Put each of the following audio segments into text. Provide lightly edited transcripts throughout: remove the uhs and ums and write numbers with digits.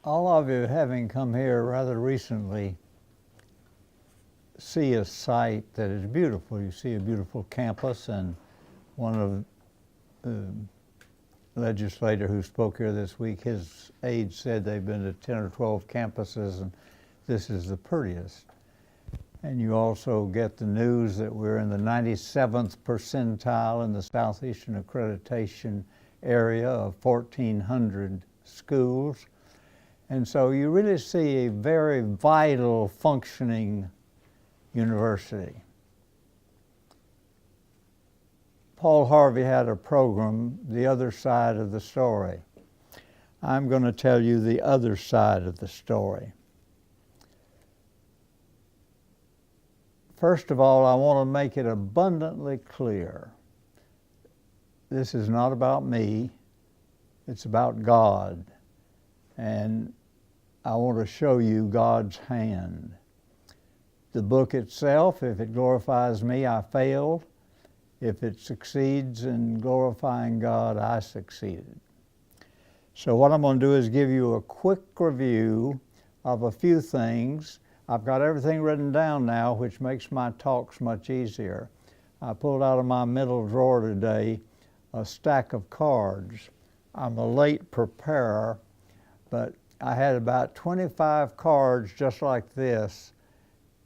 All of you having come here rather recently see a site that is beautiful. You see a beautiful campus, and one of the legislator who spoke here this week, his aide said they've been to 10 or 12 campuses and this is the prettiest. And you also get the news that we're in the 97th percentile in the Southeastern Accreditation area of 1,400 schools. And so you really see a very vital, functioning university. Paul Harvey had a program, The Other Side of the Story. I'm going to tell you the other side of the story. First of all, I want to make it abundantly clear. This is not about me. It's about God. And I want to show you God's hand. The book itself, if it glorifies me, I failed. If it succeeds in glorifying God, I succeeded. So what I'm going to do is give you a quick review of a few things. I've got everything written down now, which makes my talks much easier. I pulled out of my middle drawer today a stack of cards. I'm a late preparer, but I had about 25 cards just like this,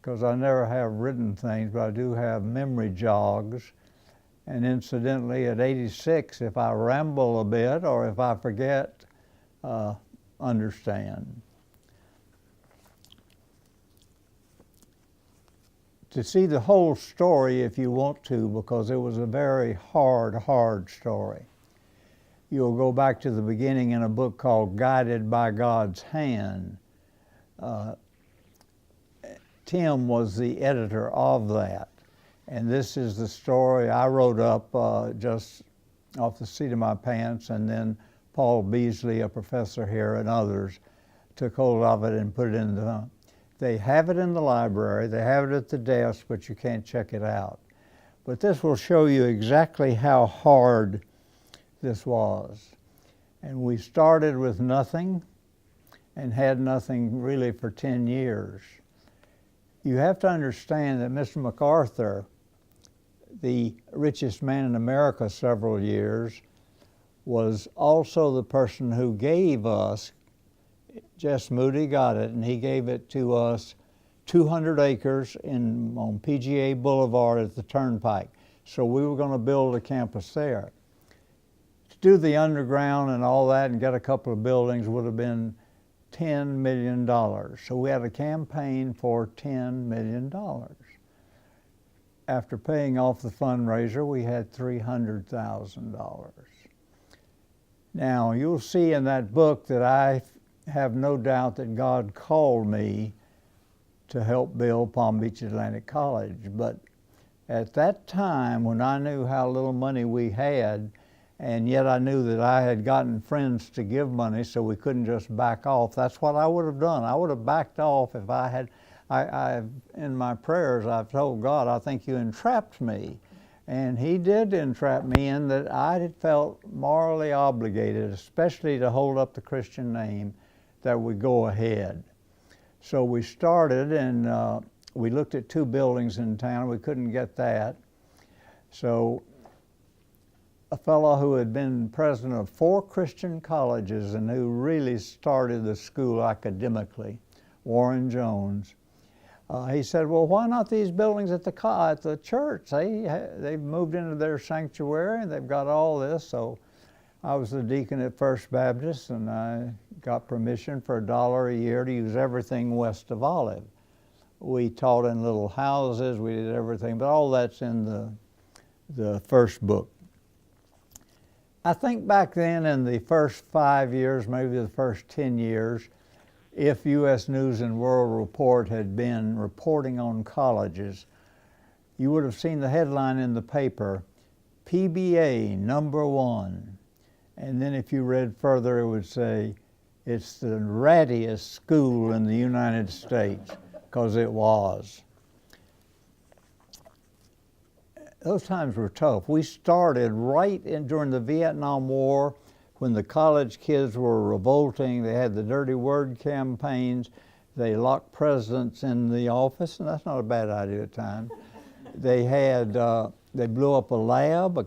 because I never have written things, but I do have memory jogs. And incidentally, at 86, if I ramble a bit or if I forget, understand. To see the whole story if you want to, because it was a very hard story. You'll go back to the beginning in a book called Guided by God's Hand. Tim was the editor of that. And this is the story I wrote up just off the seat of my pants, and then Paul Beasley, a professor here, and others took hold of it and put it in the... They have it in the library, they have it at the desk, but you can't check it out. But this will show you exactly how hard this was. And we started with nothing and had nothing really for 10 years. You have to understand that Mr. MacArthur, the richest man in America several years, was also the person who gave us, Jess Moody got it, and he gave it to us 200 acres on PGA Boulevard at the Turnpike. So we were going to build a campus there. To do the underground and all that and get a couple of buildings would have been $10 million. So we had a campaign for $10 million. After paying off the fundraiser, we had $300,000. Now, you'll see in that book that I have no doubt that God called me to help build Palm Beach Atlantic College. But at that time, when I knew how little money we had, and yet I knew that I had gotten friends to give money so we couldn't just back off, that's what I would have done. I would have backed off if I had... in my prayers, I've told God, I think you entrapped me. And he did entrap me in that I had felt morally obligated, especially to hold up the Christian name, that would go ahead. So we started, and we looked at 2 buildings in town. We couldn't get that. So a fellow who had been president of 4 Christian colleges and who really started the school academically, Warren Jones, he said, well, why not these buildings at the church? They've moved into their sanctuary and they've got all this. So I was the deacon at First Baptist, and I got permission for $1 a year to use everything west of Olive. We taught in little houses, we did everything, but all that's in the first book. I think back then in the first 5 years, maybe the first 10 years, if U.S. News and World Report had been reporting on colleges, you would have seen the headline in the paper, PBA #1. And then if you read further, it would say, it's the rattiest school in the United States, because it was. Those times were tough. We started right during the Vietnam War. when the college kids were revolting, they had the dirty word campaigns, they locked presidents in the office, and that's not a bad idea at times. They had, they blew up a lab,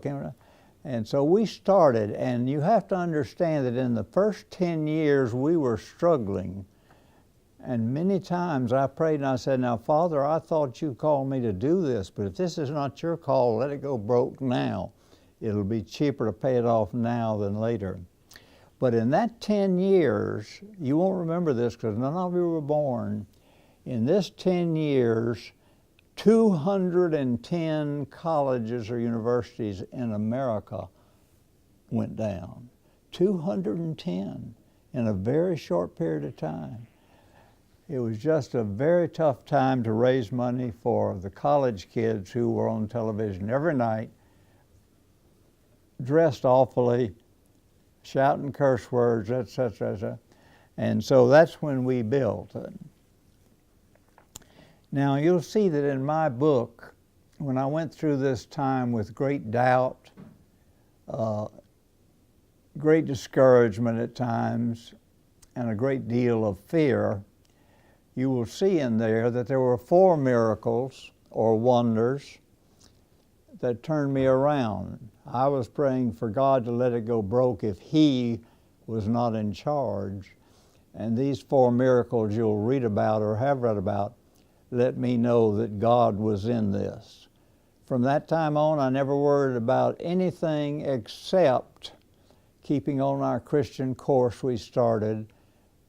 and so we started, and you have to understand that in the first 10 years we were struggling. And many times I prayed and I said, now, Father, I thought you called me to do this, but if this is not your call, let it go broke now. It'll be cheaper to pay it off now than later. But in that 10 years, you won't remember this because none of you were born. In this 10 years, 210 colleges or universities in America went down. 210 in a very short period of time. It was just a very tough time to raise money for the college kids who were on television every night, dressed awfully, shouting curse words, etc., etc. And so that's when we built it. Now you'll see that in my book, when I went through this time with great doubt, great discouragement at times, and a great deal of fear, you will see in there that there were 4 miracles or wonders that turned me around. I was praying for God to let it go broke if He was not in charge. And these 4 miracles you'll read about or have read about let me know that God was in this. From that time on, I never worried about anything except keeping on our Christian course we started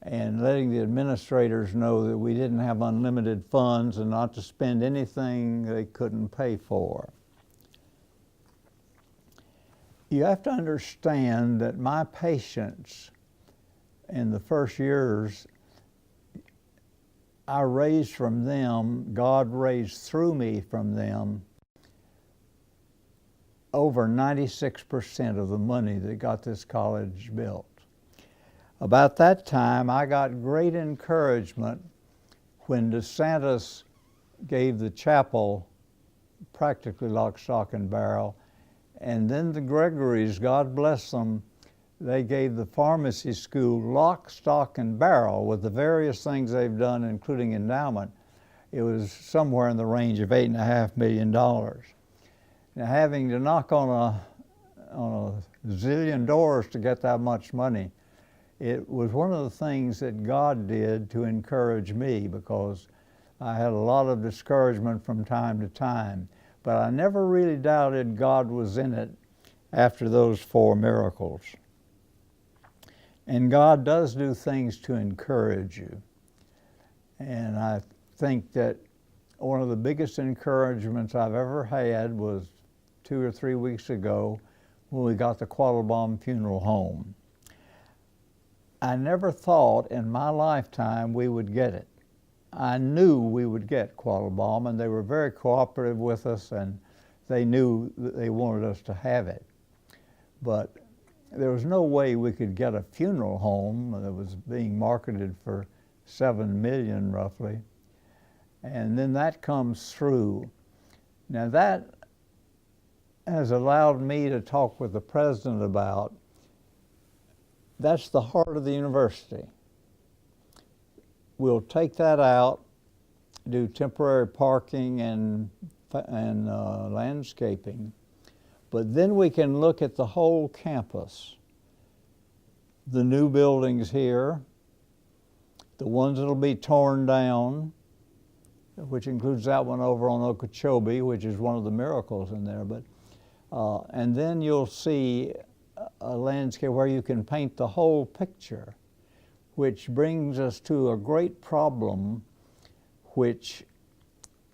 and letting the administrators know that we didn't have unlimited funds and not to spend anything they couldn't pay for. You have to understand that my patients in the first years, I raised from them, God raised through me from them, over 96% of the money that got this college built. About that time, I got great encouragement when DeSantis gave the chapel practically lock, stock, and barrel. And then the Gregorys, God bless them, they gave the pharmacy school lock, stock, and barrel with the various things they've done, including endowment. It was somewhere in the range of $8.5 million. Now, having to knock on a zillion doors to get that much money, it was one of the things that God did to encourage me, because I had a lot of discouragement from time to time. But I never really doubted God was in it after those 4 miracles. And God does do things to encourage you. And I think that one of the biggest encouragements I've ever had was 2 or 3 weeks ago when we got the Quattlebaum Funeral Home. I never thought in my lifetime we would get it. I knew we would get Quattlebaum, and they were very cooperative with us, and they knew that they wanted us to have it. But there was no way we could get a funeral home that was being marketed for $7 million roughly. And then that comes through. Now that has allowed me to talk with the president about, that's the heart of the university. We'll take that out, do temporary parking and landscaping, but then we can look at the whole campus. The new buildings here, the ones that'll be torn down, which includes that one over on Okeechobee, which is one of the miracles in there. But and then you'll see a landscape where you can paint the whole picture, which brings us to a great problem which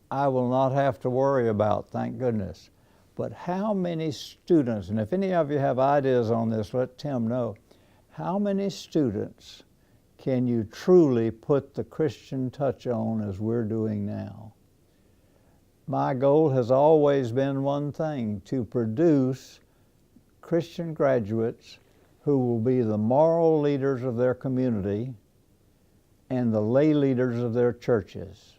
I will not have to worry about, thank goodness. But how many students, and if any of you have ideas on this, let Tim know, how many students can you truly put the Christian touch on as we're doing now? My goal has always been one thing, to produce Christian graduates who will be the moral leaders of their community and the lay leaders of their churches.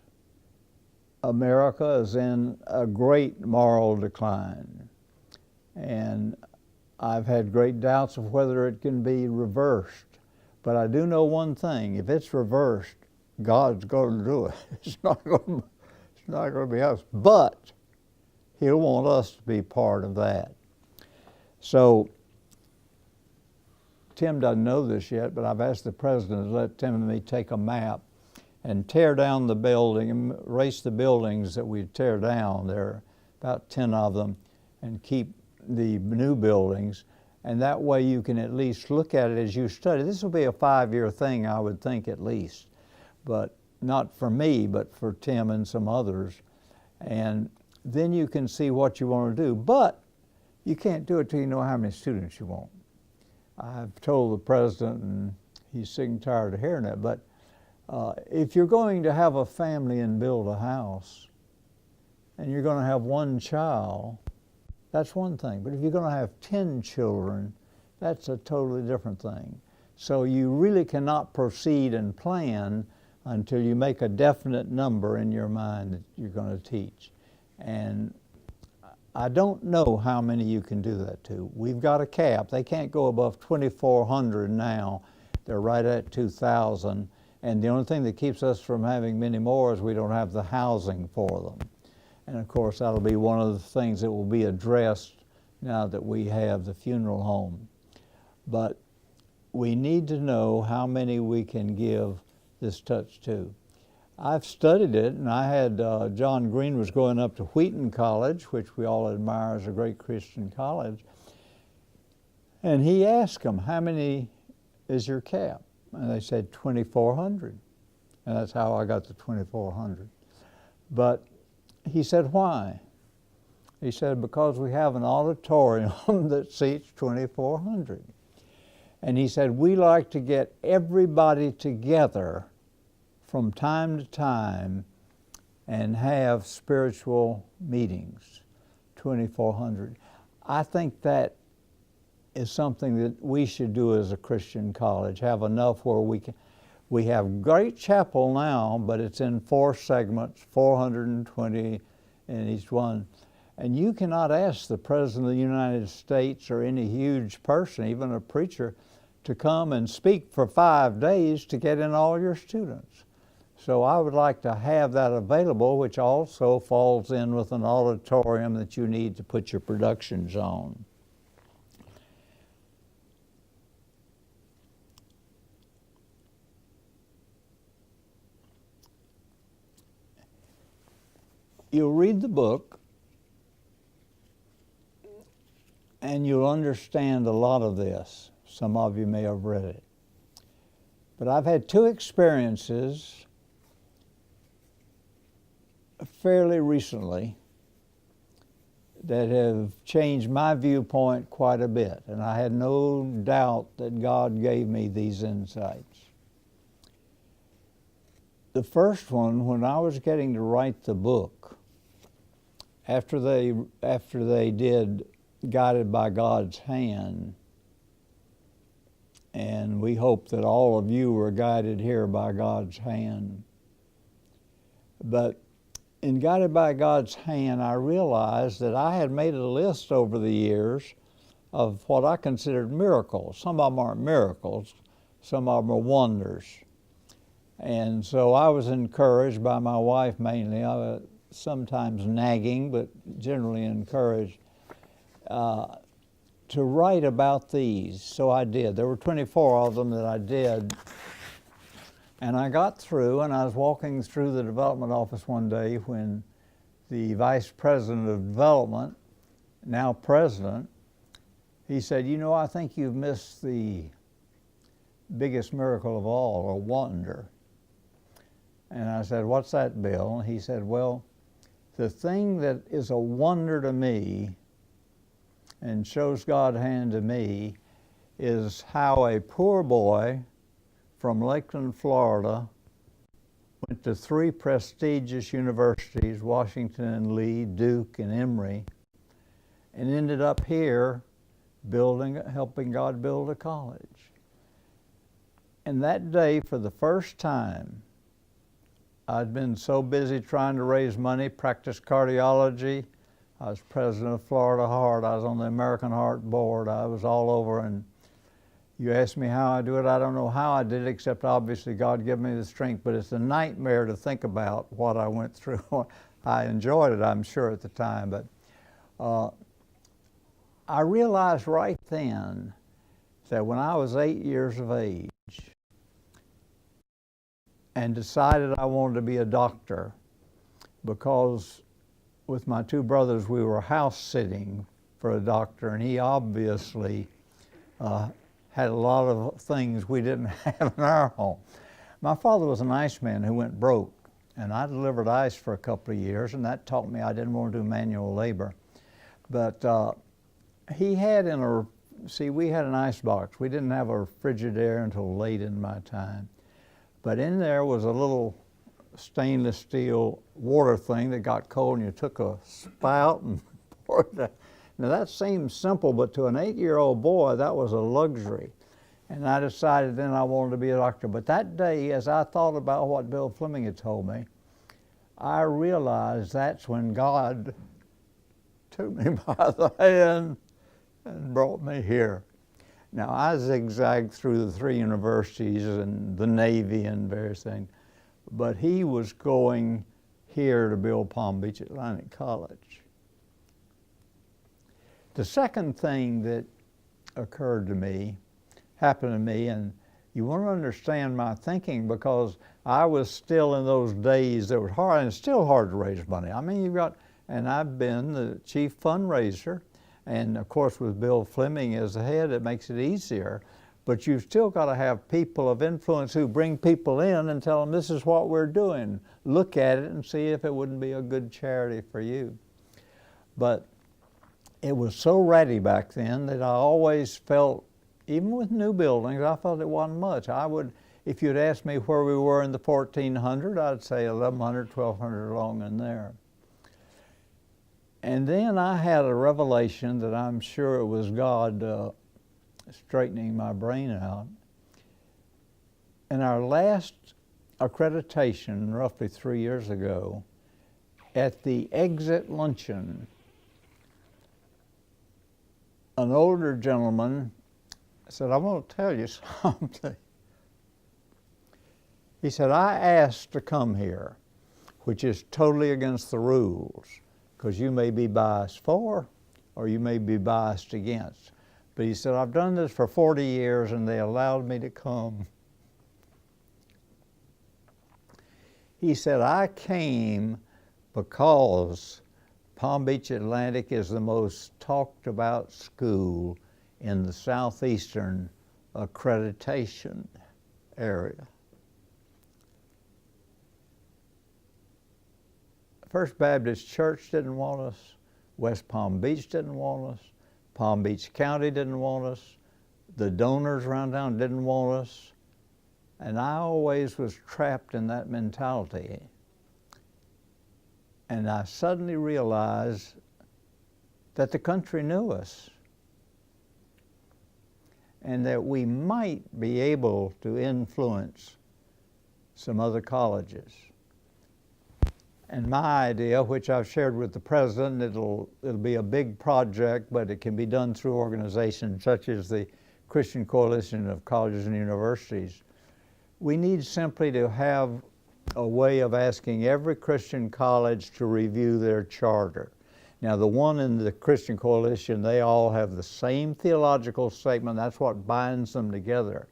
America is in a great moral decline, and I've had great doubts of whether it can be reversed. But I do know one thing: if it's reversed, God's going to do it. It's not going to be us. But He'll want us to be part of that. So Tim doesn't know this yet, but I've asked the president to let Tim and me take a map and tear down the building, and erase the buildings that we tear down. There are about 10 of them, and keep the new buildings. And that way you can at least look at it as you study. This will be a 5-year thing, I would think, at least. But not for me, but for Tim and some others. And then you can see what you want to do. But you can't do it till you know how many students you want. I've told the president, and he's sick and tired of hearing that, but if you're going to have a family and build a house, and you're going to have one child, that's one thing. But if you're going to have 10 children, that's a totally different thing. So you really cannot proceed and plan until you make a definite number in your mind that you're going to teach. And I don't know how many you can do that to. We've got a cap. They can't go above 2,400 now. They're right at 2,000. And the only thing that keeps us from having many more is we don't have the housing for them. And of course, that'll be one of the things that will be addressed now that we have the funeral home. But we need to know how many we can give this touch to. I've studied it, and I had John Green was going up to Wheaton College, which we all admire as a great Christian college, and he asked them, how many is your cap? And they said 2,400, and that's how I got the 2,400. But he said, why? He said, because we have an auditorium that seats 2,400. And he said, we like to get everybody together from time to time and have spiritual meetings, 2,400. I think that is something that we should do as a Christian college, have enough where we have great chapel now, but it's in 4 segments, 420 in each one. And you cannot ask the President of the United States or any huge person, even a preacher, to come and speak for 5 days to get in all your students. So I would like to have that available, which also falls in with an auditorium that you need to put your productions on. You'll read the book and you'll understand a lot of this. Some of you may have read it. But I've had 2 experiences fairly recently that have changed my viewpoint quite a bit, and I had no doubt that God gave me these insights. The first one, when I was getting to write the book, after they did Guided by God's Hand, and we hope that all of you were guided here by God's hand. But in Guided by God's Hand, I realized that I had made a list over the years of what I considered miracles. Some of them aren't miracles, some of them are wonders. And so I was encouraged by my wife mainly, sometimes nagging, but generally encouraged, to write about these. So I did. There were 24 of them that I did. And I got through, and I was walking through the development office one day when the vice president of development, now president, he said, you know, I think you've missed the biggest miracle of all, a wonder. And I said, what's that, Bill? And he said, well, the thing that is a wonder to me and shows God's hand to me is how a poor boy from Lakeland, Florida, went to 3 prestigious universities, Washington and Lee, Duke, and Emory, and ended up here helping God build a college. And that day, for the first time, I'd been so busy trying to raise money, practice cardiology, I was president of Florida Heart. I was on the American Heart Board. I was all over, and you ask me how I do it, I don't know how I did it, except obviously God gave me the strength, but it's a nightmare to think about what I went through. I enjoyed it, I'm sure, at the time, but I realized right then that when I was 8 years of age and decided I wanted to be a doctor, because with my two brothers we were house sitting for a doctor, and he obviously had a lot of things we didn't have in our home. My father was an iceman who went broke, and I delivered ice for a couple of years, and that taught me I didn't want to do manual labor. But he had we had an ice box. We didn't have a Frigidaire until late in my time. But in there was a little stainless steel water thing that got cold, and you took a spout and poured it. Now that seems simple, but to an 8-year-old boy, that was a luxury. And I decided then I wanted to be a doctor. But that day, as I thought about what Bill Fleming had told me, I realized that's when God took me by the hand and brought me here. Now, I zigzagged through the 3 universities and the Navy and various things, but he was going here to build Palm Beach Atlantic College. The second thing that happened to me, and you want to understand my thinking, because I was still in those days that were hard, and it's still hard to raise money. I mean, and I've been the chief fundraiser, and of course with Bill Fleming as the head, it makes it easier. But you've still got to have people of influence who bring people in and tell them, this is what we're doing. Look at it and see if it wouldn't be a good charity for you. But it was so ready back then that I always felt, even with new buildings, I felt it wasn't much. If you'd asked me where we were in the 1400, I'd say 1100, 1200 along in there. And then I had a revelation that I'm sure it was God straightening my brain out. In our last accreditation, roughly 3 years ago, at the exit luncheon, an older gentleman said, I want to tell you something. He said, I asked to come here, which is totally against the rules, because you may be biased for or you may be biased against. But he said, I've done this for 40 years and they allowed me to come. He said, I came because Palm Beach Atlantic is the most talked about school in the southeastern accreditation area. First Baptist Church didn't want us, West Palm Beach didn't want us, Palm Beach County didn't want us, the donors around town didn't want us, and I always was trapped in that mentality. And I suddenly realized that the country knew us and that we might be able to influence some other colleges. And my idea, which I've shared with the president, it'll be a big project, but it can be done through organizations such as the Christian Coalition of Colleges and Universities. We need simply to have a way of asking every Christian college to review their charter. Now, the one in the Christian Coalition, they all have the same theological statement. That's what binds them together.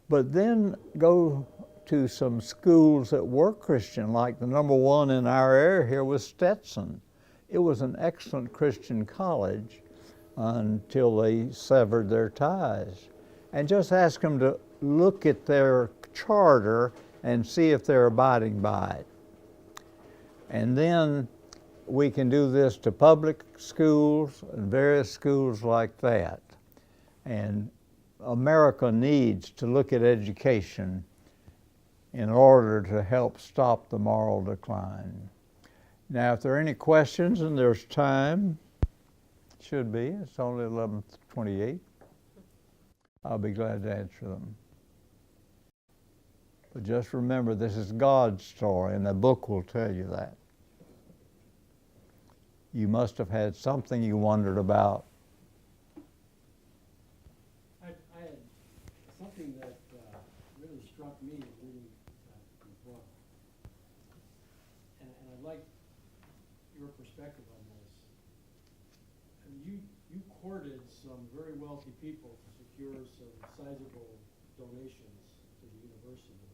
But then go to some schools that were Christian, like the number one in our area here was Stetson. It was an excellent Christian college until they severed their ties. And just ask them to look at their charter and see if they're abiding by it. And then we can do this to public schools and various schools like that. And America needs to look at education in order to help stop the moral decline. Now, if there are any questions, and there's time, should be, it's only 11:28, I'll be glad to answer them. But just remember, this is God's story, and the book will tell you that. You must have had something you wondered about. I had something that really struck me reading the book, and I'd like your perspective on this. I mean, you courted some very wealthy people to secure some sizable donations to the university.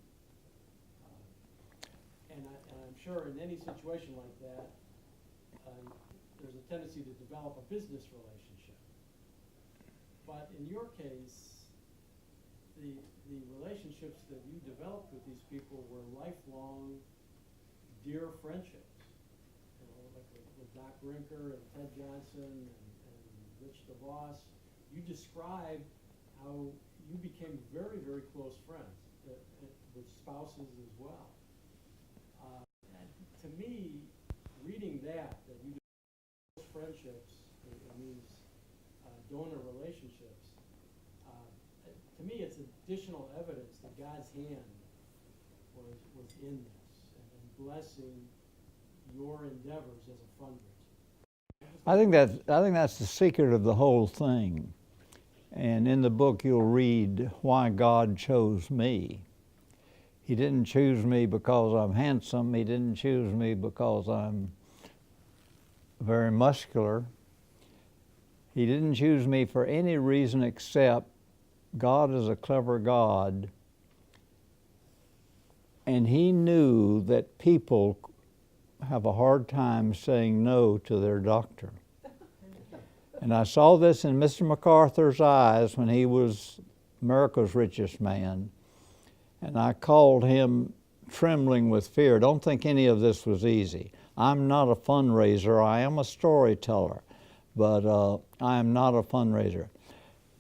And I'm sure in any situation like that, there's a tendency to develop a business relationship. But in your case, the relationships that you developed with these people were lifelong, dear friendships. You know, like with Doc Rinker and Ted Johnson and Rich DeVos. You described how you became very, very close friends with spouses as well. And to me, reading that you developed close friendships in these donor relationships, to me it's additional evidence that God's hand was in this and blessing your endeavors as a fundraiser. I think that's the secret of the whole thing. And in the book you'll read why God chose me. He didn't choose me because I'm handsome. He didn't choose me because I'm very muscular. He didn't choose me for any reason except God is a clever God, and He knew that people have a hard time saying no to their doctor. And I saw this in Mr. MacArthur's eyes when he was America's richest man. And I called him trembling with fear. Don't think any of this was easy. I'm not a fundraiser. I am a storyteller, but I am not a fundraiser.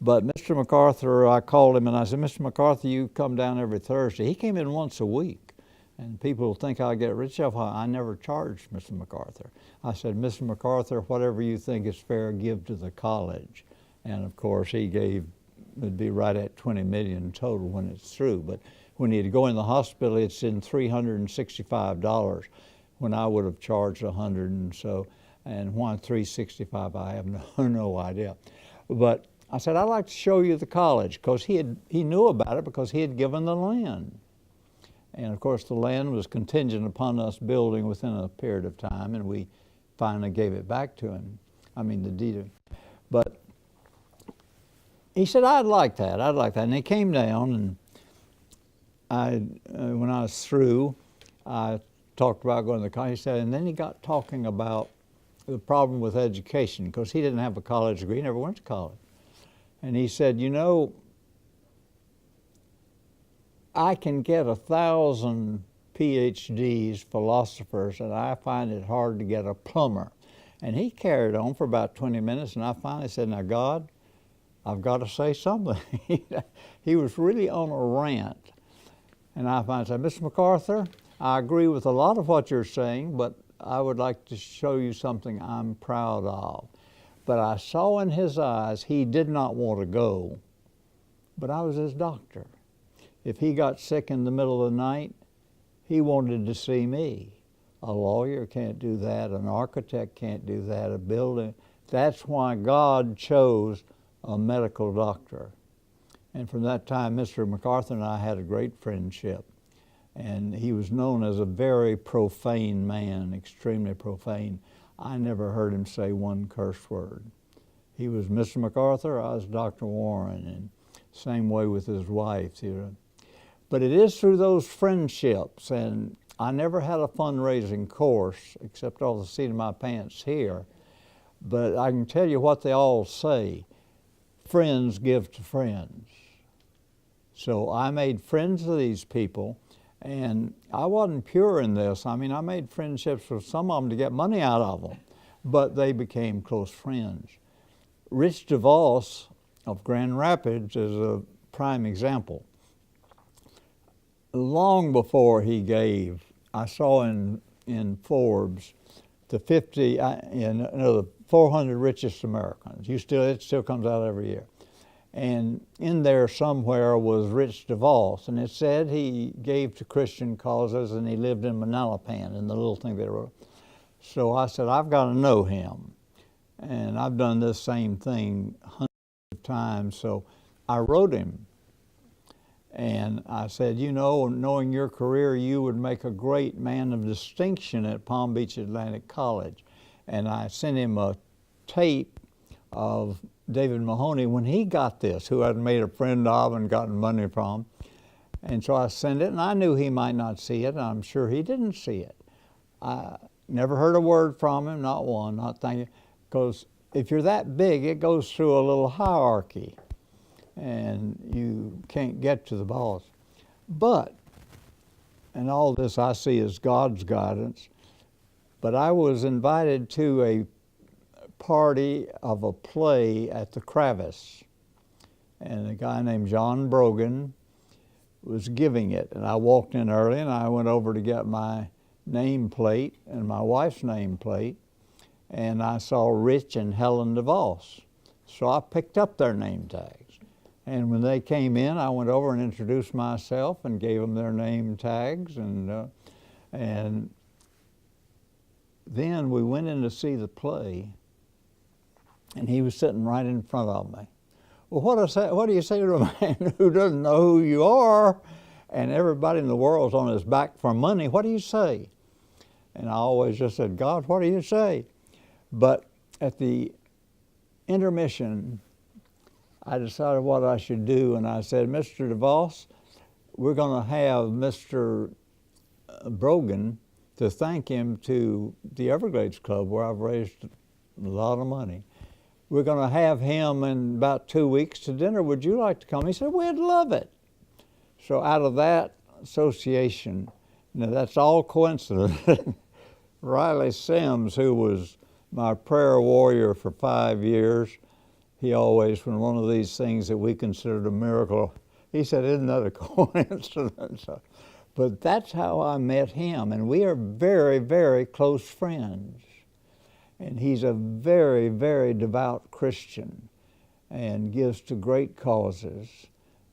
But Mr. MacArthur, I called him and I said, Mr. MacArthur, you come down every Thursday. He came in once a week. And people think I get rich off. I never charged Mr. MacArthur. I said, Mr. MacArthur, whatever you think is fair, give to the college. And of course, he gave, it'd be right at $20 million total when it's through. But when he'd go in the hospital, it's in $365 when I would have charged $100 and so. And why $365, I have no idea. But I said, I'd like to show you the college, because he knew about it because he had given the land. And of course, the land was contingent upon us building within a period of time, and we finally gave it back to him. I mean, the deed. But he said, I'd like that. And he came down, and when I was through, I talked about going to the college. He said, and then he got talking about the problem with education, because he didn't have a college degree, he never went to college. And he said, you know, I can get 1,000 PhDs, philosophers, and I find it hard to get a plumber. And he carried on for about 20 minutes, and I finally said, now God, I've got to say something. He was really on a rant. And I finally said, Mr. MacArthur, I agree with a lot of what you're saying, but I would like to show you something I'm proud of. But I saw in his eyes he did not want to go, but I was his doctor. If he got sick in the middle of the night, he wanted to see me. A lawyer can't do that, an architect can't do that, a building. That's why God chose a medical doctor. And from that time, Mr. MacArthur and I had a great friendship. And he was known as a very profane man, extremely profane. I never heard him say one curse word. He was Mr. MacArthur, I was Dr. Warren, and same way with his wife. You know. But it is through those friendships, and I never had a fundraising course except off the seat of my pants here, but I can tell you what they all say: friends give to friends. So I made friends with these people, and I wasn't pure in this. I mean, I made friendships with some of them to get money out of them, but they became close friends. Rich DeVos of Grand Rapids is a prime example. Long before he gave, I saw in Forbes the 400 richest Americans. It still comes out every year. And in there somewhere was Rich DeVos, and it said he gave to Christian causes and he lived in Manalapan, in the little thing they wrote. So I said, I've got to know him. And I've done this same thing hundreds of times. So I wrote him. And I said, you know, knowing your career, you would make a great man of distinction at Palm Beach Atlantic College. And I sent him a tape of David Mahoney when he got this, who I'd made a friend of and gotten money from. And so I sent it, and I knew he might not see it, and I'm sure he didn't see it. I never heard a word from him, not one, not thank you, because if you're that big, it goes through a little hierarchy, and you can't get to the boss. But, and all this I see as God's guidance, but I was invited to a party of a play at the Kravis, and a guy named John Brogan was giving it, and I walked in early, and I went over to get my nameplate and my wife's nameplate, and I saw Rich and Helen DeVos. So I picked up their name tags, and when they came in, I went over and introduced myself and gave them their name tags, and then we went in to see the play, and he was sitting right in front of me. Well, what do you say to a man who doesn't know who you are, and everybody in the world's on his back for money? What do you say? And I always just said, God, what do you say? But at the intermission, I decided what I should do, and I said, Mr. DeVos, we're going to have Mr. Brogan to thank him to the Everglades Club, where I've raised a lot of money. We're going to have him in about 2 weeks to dinner. Would you like to come? He said, we'd love it. So out of that association, now that's all coincidence. Riley Sims, who was my prayer warrior for 5 years, he always, when one of these things that we considered a miracle, he said, isn't that a coincidence? But that's how I met him, and we are very, very close friends. And he's a very, very devout Christian and gives to great causes.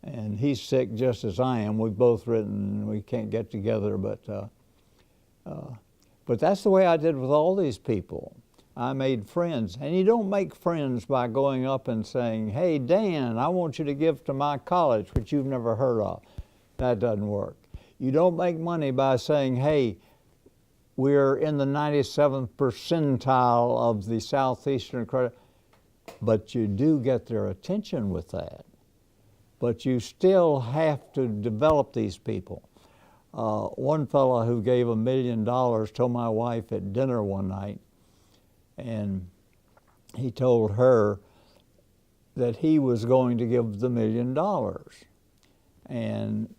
And he's sick just as I am. We've both written, we can't get together, but that's the way I did with all these people. I made friends. And you don't make friends by going up and saying, hey, Dan, I want you to give to my college, which you've never heard of. That doesn't work. You don't make money by saying, hey, we're in the 97th percentile of the Southeastern credit, but you do get their attention with that. But you still have to develop these people. One fellow who gave $1 million told my wife at dinner one night, and he told her that he was going to give the $1 million. And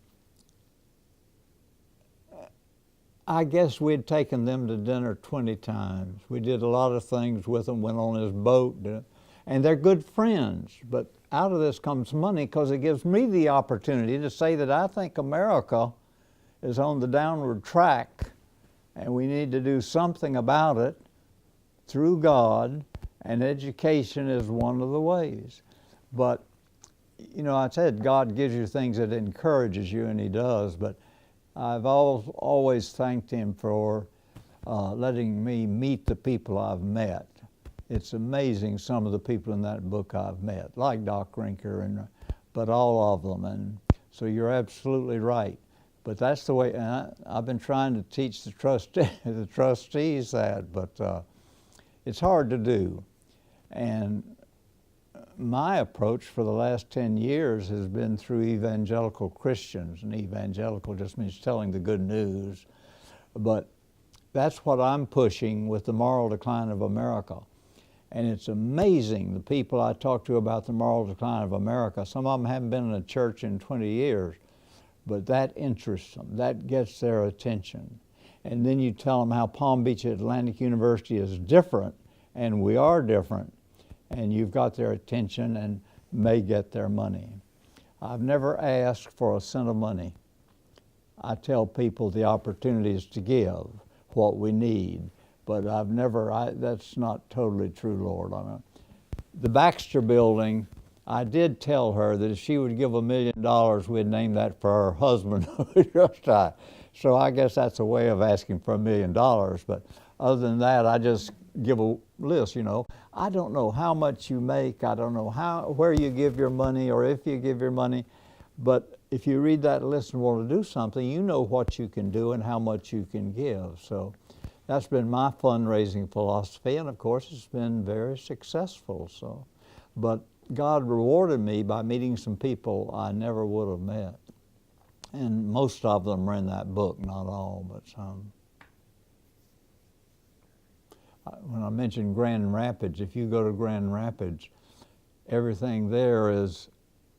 I guess we'd taken them to dinner 20 times. We did a lot of things with them, went on his boat, and they're good friends. But out of this comes money because it gives me the opportunity to say that I think America is on the downward track, and we need to do something about it through God, and education is one of the ways. But, you know, I said God gives you things that encourages you, and He does, but I've always thanked Him for letting me meet the people I've met. It's amazing some of the people in that book I've met, like Doc Rinker, but all of them. And so you're absolutely right. But that's the way, and I've been trying to teach the trustees that, but it's hard to do. And my approach for the last 10 years has been through evangelical Christians, and evangelical just means telling the good news. But that's what I'm pushing with the moral decline of America. And it's amazing the people I talk to about the moral decline of America. Some of them haven't been in a church in 20 years, but that interests them, that gets their attention. And then you tell them how Palm Beach Atlantic University is different, and we are different, and you've got their attention and may get their money. I've never asked for a cent of money. I tell people the opportunities to give, what we need, but that's not totally true, Lord. The Baxter Building, I did tell her that if she would give $1 million, we'd name that for her husband who just died. So I guess that's a way of asking for $1 million, but Other than that, I just give a list, you know. I don't know how much you make. I don't know where you give your money or if you give your money. But if you read that list and want to do something, you know what you can do and how much you can give. So that's been my fundraising philosophy, and of course it's been very successful. So, but God rewarded me by meeting some people I never would have met. And most of them are in that book, not all, but some. When I mentioned Grand Rapids, if you go to Grand Rapids, everything there is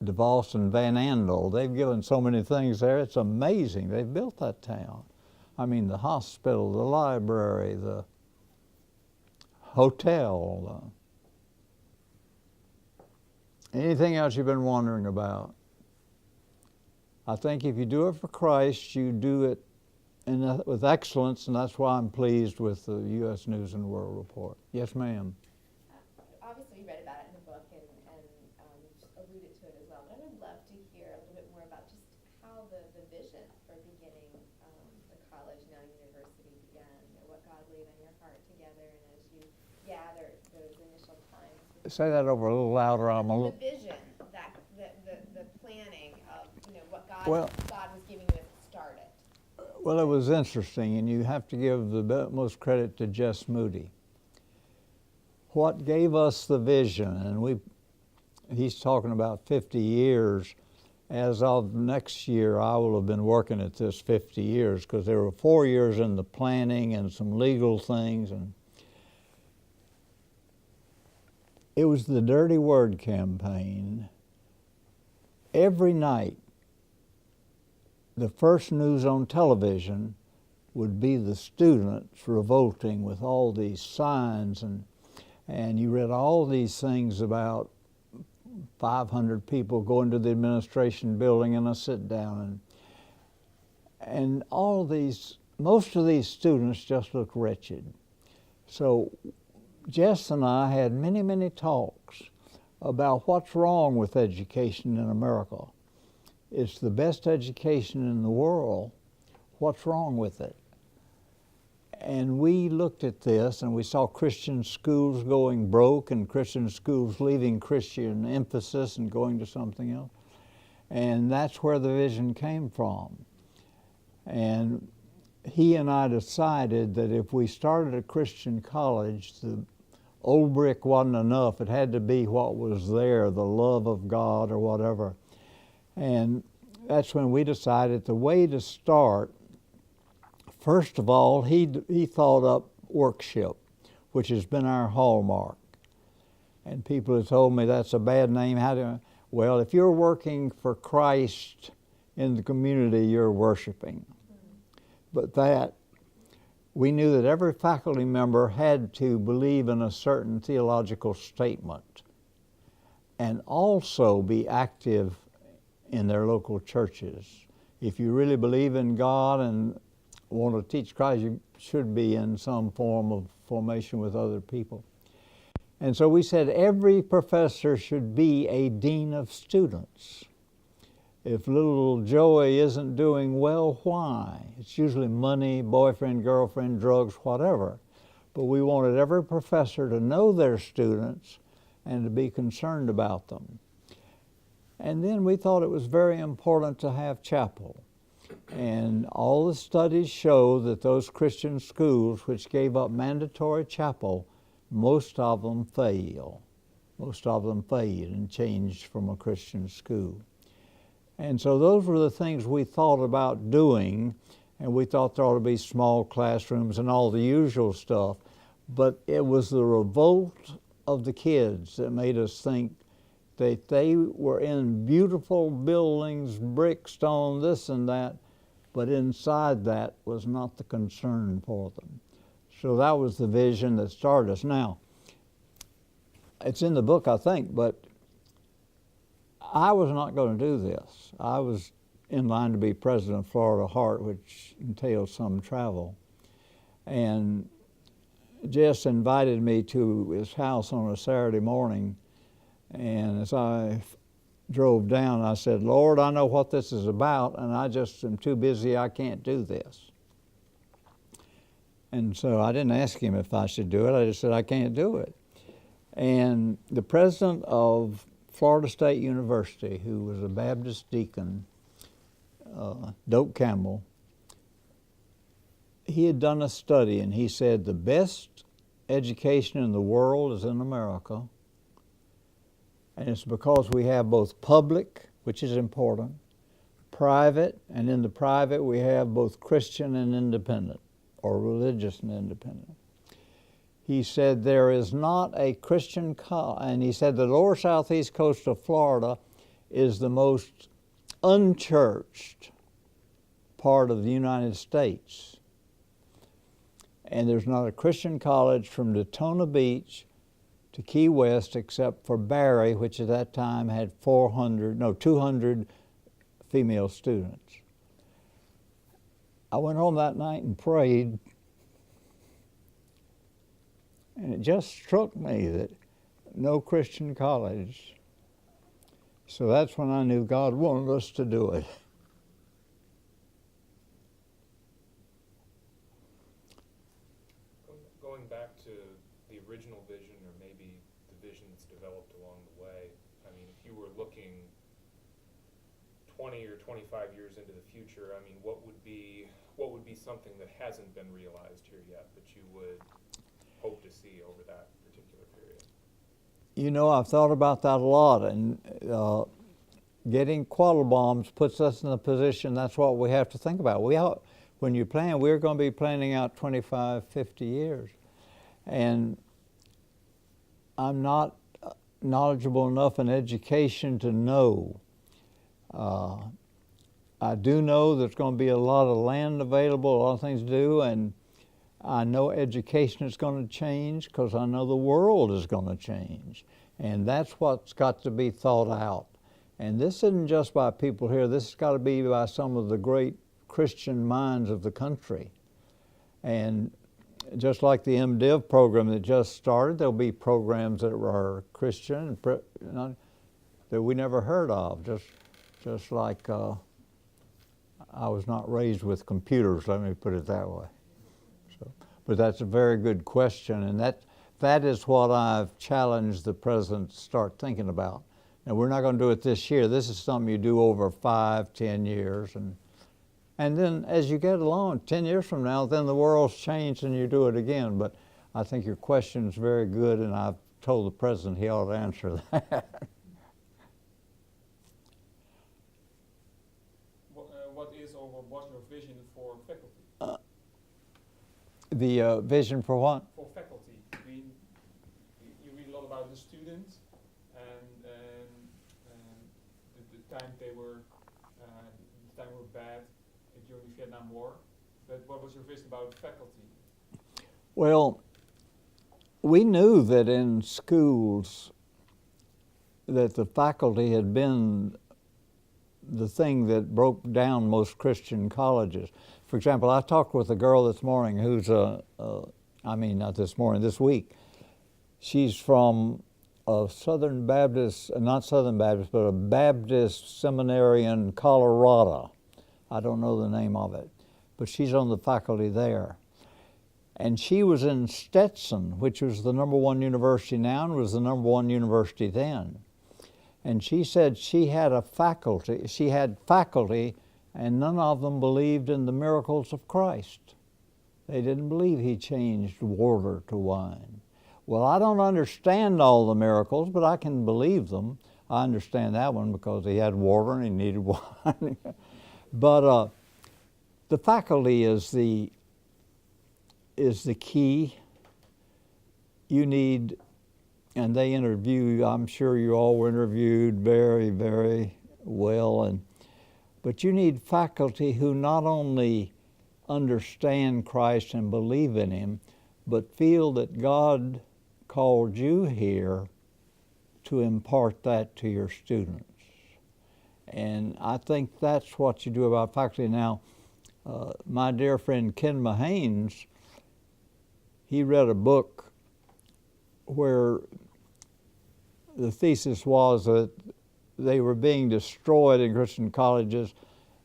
DeVos and Van Andel. They've given so many things there, it's amazing. They've built that town. I mean, the hospital, the library, the hotel. Anything else you've been wondering about? I think if you do it for Christ, you do it with excellence, and that's why I'm pleased with the U.S. News and World Report. Yes, ma'am. Obviously, you read about it in the book and alluded to it as well, but I would love to hear a little bit more about just how the vision for beginning the college, now university, began, what God laid on your heart together, and as you gathered those initial times. Say that over a little louder. The vision, the planning of what God was giving you as it started. Well, it was interesting, and you have to give the most credit to Jess Moody. What gave us the vision, and he's talking about 50 years. As of next year, I will have been working at this 50 years, because there were 4 years in the planning and some legal things, and it was the Dirty Word campaign. Every night, the first news on television would be the students revolting with all these signs, and you read all these things about 500 people going to the administration building in a sit down, and all these, most of these students just looked wretched. So Jess and I had many, many talks about what's wrong with education in America. It's the best education in the world. What's wrong with it? And we looked at this, and we saw Christian schools going broke and Christian schools leaving Christian emphasis and going to something else. And that's where the vision came from. And he and I decided that if we started a Christian college, the old brick wasn't enough. It had to be what was there, the love of God or whatever. And that's when we decided the way to start, first of all, he thought up Workship, which has been our hallmark. And people have told me that's a bad name. Well, if you're working for Christ in the community, you're worshiping. But we knew that every faculty member had to believe in a certain theological statement and also be active in their local churches. If you really believe in God and want to teach Christ, you should be in some form of formation with other people. And so we said every professor should be a dean of students. If little Joey isn't doing well, why? It's usually money, boyfriend, girlfriend, drugs, whatever. But we wanted every professor to know their students and to be concerned about them. And then we thought it was very important to have chapel. And all the studies show that those Christian schools which gave up mandatory chapel, most of them fail. Most of them fade and changed from a Christian school. And so those were the things we thought about doing, and we thought there ought to be small classrooms and all the usual stuff. But it was the revolt of the kids that made us think that they were in beautiful buildings, brick, stone, this and that, but inside that was not the concern for them. So that was the vision that started us. Now, it's in the book, I think, but I was not going to do this. I was in line to be president of Florida Heart, which entails some travel. And Jess invited me to his house on a Saturday morning. And as I drove down, I said, Lord, I know what this is about, and I just am too busy, I can't do this. And so I didn't ask him if I should do it. I just said, I can't do it. And the president of Florida State University, who was a Baptist deacon, Doak Campbell, he had done a study, and he said the best education in the world is in America. And it's because we have both public, which is important, private, and in the private we have both Christian and independent, or religious and independent. He said there is not a Christian college, and he said the lower southeast coast of Florida is the most unchurched part of the United States. And there's not a Christian college from Daytona Beach to Key West except for Barry, which at that time had 200 female students. I went home that night and prayed, and it just struck me that no Christian college. So that's when I knew God wanted us to do it. Going back to the original vision, or maybe the vision that's developed along the way, I mean, if you were looking 20 or 25 years into the future, I mean, what would be something that hasn't been realized here yet that you would hope to see over that particular period? You know, I've thought about that a lot, and getting Quattlebaums puts us in a position, that's what we have to think about. When you plan, we're going to be planning out 25, 50 years. And I'm not knowledgeable enough in education to know. I do know there's going to be a lot of land available, a lot of things to do, and I know education is going to change because I know the world is going to change. And that's what's got to be thought out. And this isn't just by people here, this has got to be by some of the great Christian minds of the country. And just like the MDiv program that just started, there'll be programs that are Christian that we never heard of, just like I was not raised with computers, let me put it that way. But that's a very good question, and that is what I've challenged the president to start thinking about. Now, we're not going to do it this year. This is something you do over 5, 10 years. And then as you get along, 10 years from now, then the world's changed and you do it again. But I think your question is very good, and I've told the president he ought to answer that. What is or what was your vision for faculty? The vision for what? For faculty, I mean, you read a lot about the students and the time they were bad during the Vietnam War. But what was your vision about faculty? Well, we knew that in schools that the faculty had been the thing that broke down most Christian colleges. For example, I talked with a girl this morning who's this week. She's from a Southern Baptist, not Southern Baptist, but a Baptist seminary in Colorado. I don't know the name of it, but she's on the faculty there. And she was in Stetson, which was the #1 university now and was the #1 university then. And she said she had faculty, and none of them believed in the miracles of Christ. They didn't believe he changed water to wine. Well, I don't understand all the miracles, but I can believe them. I understand that one because he had water and he needed wine. But the faculty is the key. You need, and they interview, I'm sure you all were interviewed very, very well, but you need faculty who not only understand Christ and believe in him, but feel that God called you here to impart that to your students. And I think that's what you do about faculty. Now, my dear friend Ken Mahanes, he read a book where the thesis was that they were being destroyed in Christian colleges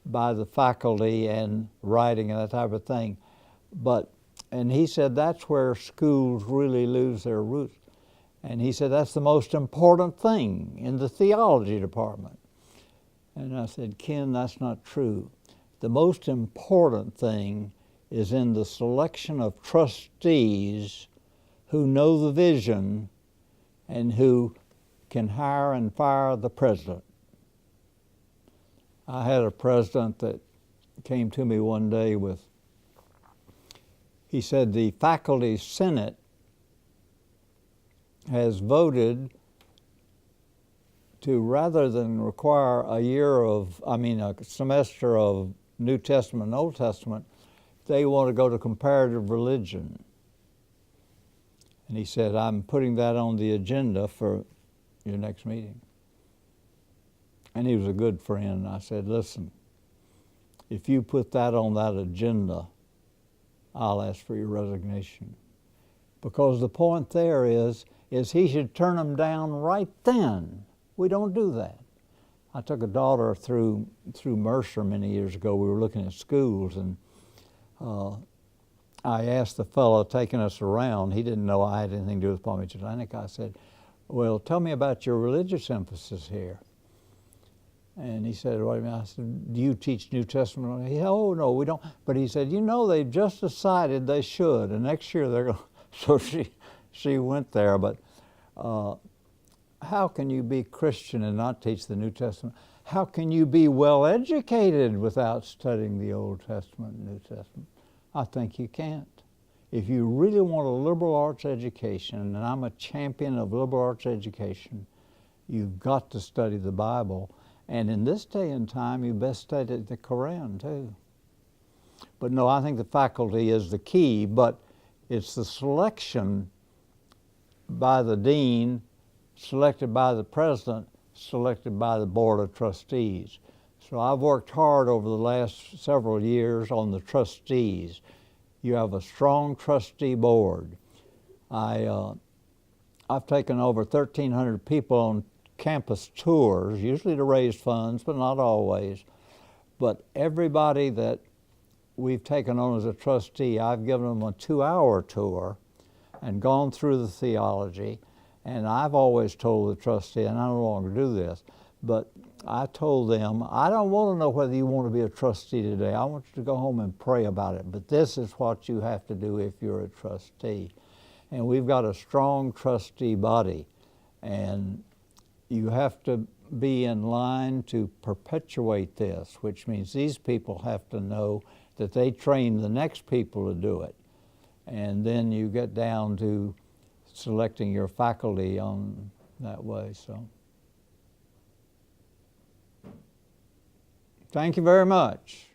by the faculty and writing and that type of thing. But And he said that's where schools really lose their roots. And he said that's the most important thing in the theology department. And I said, Ken, that's not true. The most important thing is in the selection of trustees who know the vision and who can hire and fire the president. I had a president that came to me one day he said the faculty senate has voted to, rather than require a semester of New Testament and Old Testament, they want to go to comparative religion. And he said, I'm putting that on the agenda for your next meeting. And he was a good friend. I said, listen, if you put that on that agenda, I'll ask for your resignation. Because the point there is he should turn them down right then. We don't do that. I took a daughter through Mercer many years ago. We were looking at schools, and I asked the fellow taking us around, he didn't know I had anything to do with Palm Beach Atlantic. I said, well, tell me about your religious emphasis here. And he said, what do you mean? I said, do you teach New Testament? He said, oh, no, we don't. But he said, they've just decided they should, and next year they're going to. So she went there. But how can you be Christian and not teach the New Testament? How can you be well educated without studying the Old Testament and New Testament? I think you can't. If you really want a liberal arts education, and I'm a champion of liberal arts education, you've got to study the Bible. And in this day and time, you best study the Quran too. But no, I think the faculty is the key, but it's the selection by the dean, selected by the president, selected by the board of trustees. So I've worked hard over the last several years on the trustees. You have a strong trustee board. I've taken over 1,300 people on campus tours, usually to raise funds, but not always. But everybody that we've taken on as a trustee, I've given them a 2-hour tour and gone through the theology. And I've always told the trustee, and I no longer do this, but I told them, I don't want to know whether you want to be a trustee today. I want you to go home and pray about it. But this is what you have to do if you're a trustee. And we've got a strong trustee body. And you have to be in line to perpetuate this, which means these people have to know that they train the next people to do it. And then you get down to selecting your faculty on that way. So, thank you very much.